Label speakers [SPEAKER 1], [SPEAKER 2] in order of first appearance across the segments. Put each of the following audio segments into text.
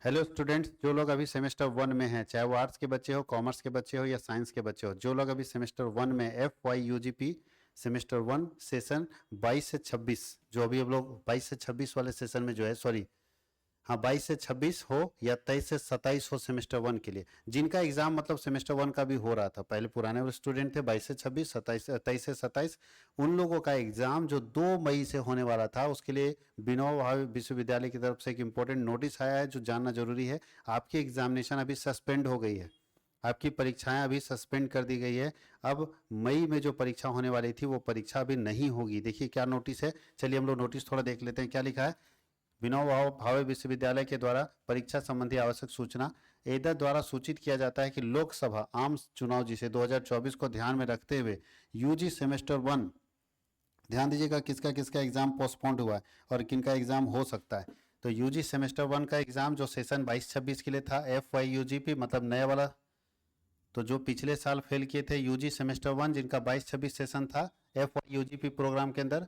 [SPEAKER 1] Hello students, जो लोग अभी सेमेस्टर 1 में हैं, चाहे वो आर्ट्स के बच्चे हो, कॉमर्स के बच्चे हो या साइंस के बच्चे हो, जो लोग अभी सेमेस्टर 1 में FY UGP सेमेस्टर 1 सेशन 22 से 26, जो अभी हम लोग 22 से 26 वाले सेशन में जो है, सॉरी, हाँ 22 से 26 हो या 23 से 27 हो सेमेस्टर 1 के लिए, जिनका एग्जाम मतलब सेमेस्टर 1 का भी हो रहा था, पहले पुराने वाले स्टूडेंट थे 22 से 26, 23 से 27, उन लोगों का एग्जाम जो 2 मई से होने वाला था, उसके लिए विनोबा भावे विश्वविद्यालय की तरफ से एक इंपॉर्टेंट नोटिस आया है जो जानना जरूरी है। आपकी एग्जामिनेशन अभी सस्पेंड हो गई है, आपकी परीक्षाएं अभी सस्पेंड कर दी गई है। अब मई में जो परीक्षा होने वाली थी वो परीक्षा अभी नहीं होगी। देखिए क्या नोटिस है, चलिए हम लोग नोटिस थोड़ा देख लेते हैं क्या लिखा है। विनोबा भावे विश्वविद्यालय के द्वारा परीक्षा संबंधी आवश्यक सूचना एदर द्वारा सूचित किया जाता है कि लोकसभा आम चुनाव जिसे 2024 को ध्यान में रखते हुए यूजी सेमेस्टर 1, ध्यान दीजिएगा किसका किसका एग्जाम पोस्टपोन्ड हुआ है और किनका एग्जाम हो सकता है। तो यूजी सेमेस्टर 1 का एग्जाम जो सेशन 22-26 के लिए था, FY UGP मतलब नया वाला, तो जो पिछले साल फेल किए थे यूजी सेमेस्टर 1 जिनका 22-26 सेशन था FY UGP प्रोग्राम के अंदर,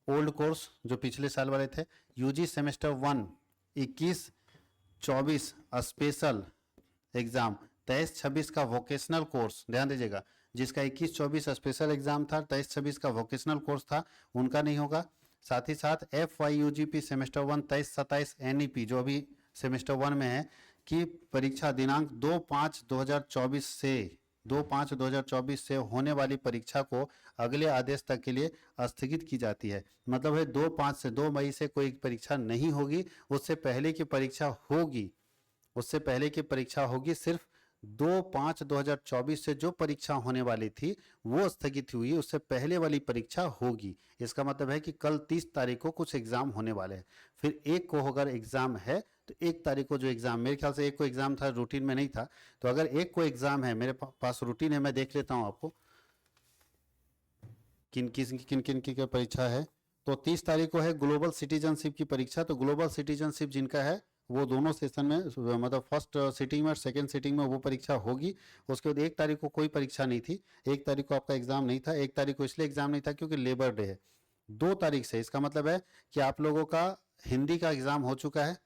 [SPEAKER 1] ओल्ड कोर्स जो पिछले साल वाले थे, यूजी सेमेस्टर 1 21-24 स्पेशल एग्जाम, 23-26 का वोकेशनल कोर्स, ध्यान दीजिएगा जिसका 21-24 स्पेशल एग्जाम था, 23-26 का वोकेशनल कोर्स था, उनका नहीं होगा। साथ ही साथ FY UGP सेमेस्टर 1 23-27 NEP जो अभी सेमेस्टर 1 में है की परीक्षा दिनांक 2/5/2024 से 2/5/2024 से होने वाली परीक्षा को अगले आदेश तक के लिए स्थगित की जाती है। मतलब है 2/5 से 2 मई से कोई परीक्षा नहीं होगी, उससे पहले की परीक्षा होगी, उससे पहले की परीक्षा होगी सिर्फ 2/5/2024 से जो परीक्षा होने वाली थी वो स्थगित हुई, उससे पहले वाली परीक्षा होगी। इसका मतलब है कि कल 30 तारीख को कुछ एग्जाम होने वाले हैं, फिर 1 को अगर एग्जाम है तो 1 तारीख को जो एग्जाम, मेरे ख्याल से 1 को एग्जाम था, रूटीन में नहीं था, तो अगर 1 को एग्जाम है, मेरे पास रूटीन है, मैं देख लेता हूं आपको किन किन की परीक्षा है। तो 30 तारीख को है ग्लोबल सिटीजनशिप की परीक्षा। तो ग्लोबल सिटीजनशिप जिनका है वो दोनों सेशन में, मतलब फर्स्ट सिटिंग में और सेकेंड सिटिंग में वो परीक्षा होगी। उसके बाद 1 तारीख को कोई परीक्षा नहीं थी, 1 तारीख को आपका एग्जाम नहीं था, 1 तारीख को इसलिए एग्जाम नहीं था क्योंकि लेबर डे है। 2 तारीख से, इसका मतलब है कि आप लोगों का हिंदी का एग्जाम हो चुका है,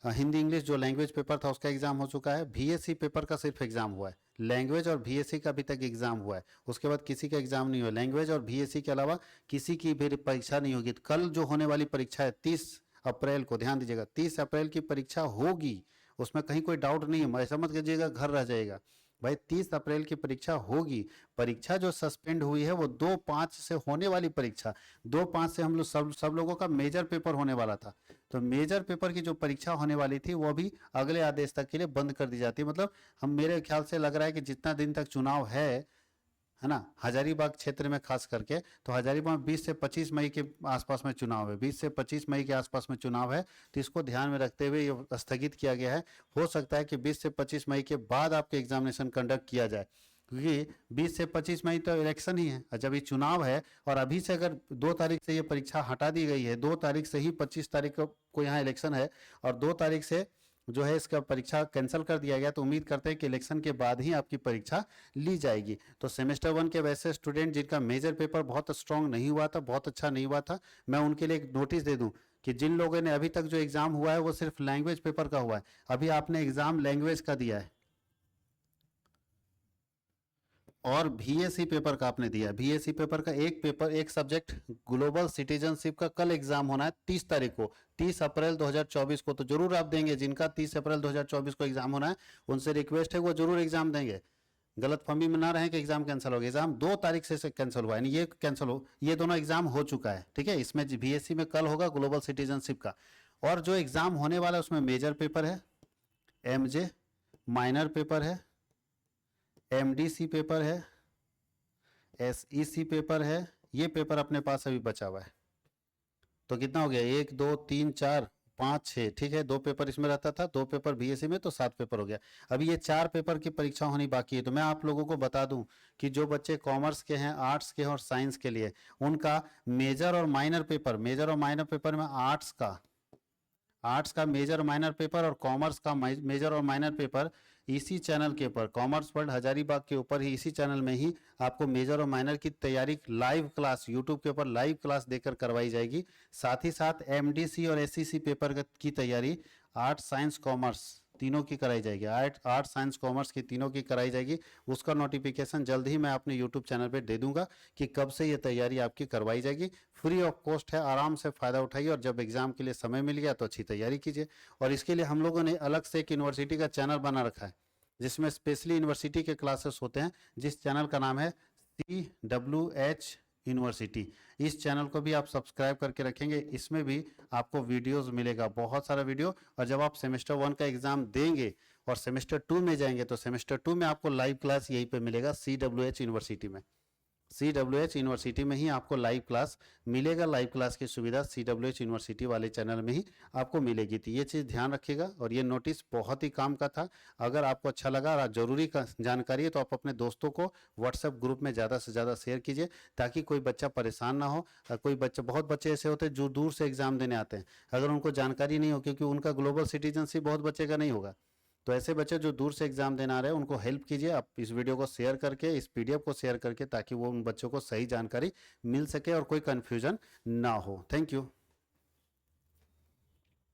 [SPEAKER 1] हिंदी इंग्लिश जो लैंग्वेज पेपर था उसका एग्जाम हो चुका है, VSC पेपर का सिर्फ एग्जाम हुआ है, लैंग्वेज और VSC का अभी तक एग्जाम हुआ है, उसके बाद किसी का एग्जाम नहीं हुआ। लैंग्वेज और VSC के अलावा किसी की भी परीक्षा नहीं होगी। कल जो होने वाली परीक्षा है 30 अप्रैल को, ध्यान दीजिएगा 30 अप्रैल की परीक्षा होगी, उसमें कहीं कोई डाउट नहीं है, ऐसा मत कीजिएगा घर रह जाएगा भाई, 30 अप्रैल की परीक्षा होगी। परीक्षा जो सस्पेंड हुई है वो 2/5 से होने वाली परीक्षा, 2/5 से हम लोग सब लोगों का मेजर पेपर होने वाला था, तो मेजर पेपर की जो परीक्षा होने वाली थी वो भी अगले आदेश तक के लिए बंद कर दी जाती है। मतलब हम, मेरे ख्याल से लग रहा है कि जितना दिन तक चुनाव है ना, हजारीबाग क्षेत्र में खास करके, तो हजारीबाग 20 से 25 मई के आसपास में चुनाव है, 20 से 25 मई के आसपास में चुनाव है, तो इसको ध्यान में रखते हुए ये स्थगित किया गया है। हो सकता है कि 20 से 25 मई के बाद आपके एग्जामिनेशन कंडक्ट किया जाए, क्योंकि 20 से 25 मई तो इलेक्शन ही है, जब ये चुनाव है और अभी से अगर 2 तारीख से ये परीक्षा हटा दी गई है, 2 तारीख से ही 25 तारीख को यहाँ इलेक्शन है और 2 तारीख से जो है इसका परीक्षा कैंसिल कर दिया गया, तो उम्मीद करते हैं कि इलेक्शन के बाद ही आपकी परीक्षा ली जाएगी। तो सेमेस्टर 1 के वैसे स्टूडेंट जिनका मेजर पेपर बहुत स्ट्रांग नहीं हुआ था, बहुत अच्छा नहीं हुआ था, मैं उनके लिए एक नोटिस दे दूं कि जिन लोगों ने अभी तक जो एग्जाम हुआ है वो सिर्फ लैंग्वेज पेपर का हुआ है, अभी आपने एग्जाम लैंग्वेज का दिया है और VSC पेपर का आपने दिया, VSC पेपर का एक पेपर, एक सब्जेक्ट ग्लोबल सिटीजनशिप का कल एग्जाम होना है 30 तारीख को, 30 अप्रैल 2024 को, तो जरूर आप देंगे। जिनका 30 अप्रैल 2024 को एग्जाम होना है उनसे रिक्वेस्ट है वो जरूर एग्जाम देंगे, गलत फहमी में ना रहे कि एग्जाम कैंसिल हो गया। एग्जाम 2 तारीख से कैंसिल हुआ है, ये कैंसिल हो, ये दोनों एग्जाम हो चुका है, ठीक है। इसमें VSC में कल होगा ग्लोबल सिटीजनशिप का, और जो एग्जाम होने वाला है उसमें मेजर पेपर है, MJ माइनर पेपर है, MDC पेपर है, SEC पेपर है, ये पेपर अपने पास अभी बचा हुआ है। तो कितना हो गया, 1 2 3 4 5 6, ठीक है, 2 पेपर इसमें रहता था, 2 पेपर VSC में, तो 7 पेपर हो गया। अभी ये 4 पेपर की परीक्षा होनी बाकी है। तो मैं आप लोगों को बता दूं कि जो बच्चे कॉमर्स के हैं, आर्ट्स के हैं और साइंस के लिए, उनका मेजर और माइनर पेपर, मेजर और माइनर पेपर में आर्ट्स का मेजर और माइनर पेपर और कॉमर्स का मेजर और माइनर पेपर इसी चैनल के ऊपर, कॉमर्स वर्ल्ड हजारीबाग के ऊपर ही, इसी चैनल में ही आपको मेजर और माइनर की तैयारी लाइव क्लास यूट्यूब के ऊपर लाइव क्लास देकर करवाई जाएगी। साथ ही साथ MDC और SEC पेपर की तैयारी आर्ट्स साइंस कॉमर्स तीनों की कराई जाएगी, आर्ट साइंस कॉमर्स की तीनों की कराई जाएगी। उसका नोटिफिकेशन जल्द ही मैं अपने यूट्यूब चैनल पे दे दूंगा कि कब से ये तैयारी आपकी करवाई जाएगी। फ्री ऑफ कॉस्ट है, आराम से फ़ायदा उठाइए और जब एग्जाम के लिए समय मिल गया तो अच्छी तैयारी कीजिए। और इसके लिए हम लोगों ने अलग से एक यूनिवर्सिटी का चैनल बना रखा है जिसमें स्पेशली यूनिवर्सिटी के क्लासेस होते हैं, जिस चैनल का नाम है CWH यूनिवर्सिटी। इस चैनल को भी आप सब्सक्राइब करके रखेंगे, इसमें भी आपको वीडियोस मिलेगा, बहुत सारा वीडियो। और जब आप सेमेस्टर 1 का एग्जाम देंगे और सेमेस्टर 2 में जाएंगे तो सेमेस्टर 2 में आपको लाइव क्लास यहीं पे मिलेगा CWH यूनिवर्सिटी में। CWH यूनिवर्सिटी में ही आपको लाइव क्लास मिलेगा, लाइव क्लास की सुविधा CWH यूनिवर्सिटी वाले चैनल में ही आपको मिलेगी। तो ये चीज़ ध्यान रखिएगा। और ये नोटिस बहुत ही काम का था। अगर आपको अच्छा लगा और जरूरी जानकारी है तो आप अपने दोस्तों को व्हाट्सएप ग्रुप में ज़्यादा से ज़्यादा शेयर कीजिए ताकि कोई बच्चा परेशान ना हो। कोई बच्चा, बहुत बच्चे ऐसे होते हैं जो दूर से एग्जाम देने आते हैं, अगर उनको जानकारी नहीं हो क्योंकि उनका ग्लोबल सिटीजनशिप बहुत बच्चे का नहीं होगा, तो ऐसे बच्चे जो दूर से एग्जाम देना आ रहे हैं उनको हेल्प कीजिए आप इस वीडियो को शेयर करके, इस PDF को शेयर करके, ताकि वो उन बच्चों को सही जानकारी मिल सके और कोई कंफ्यूजन ना हो। Thank you.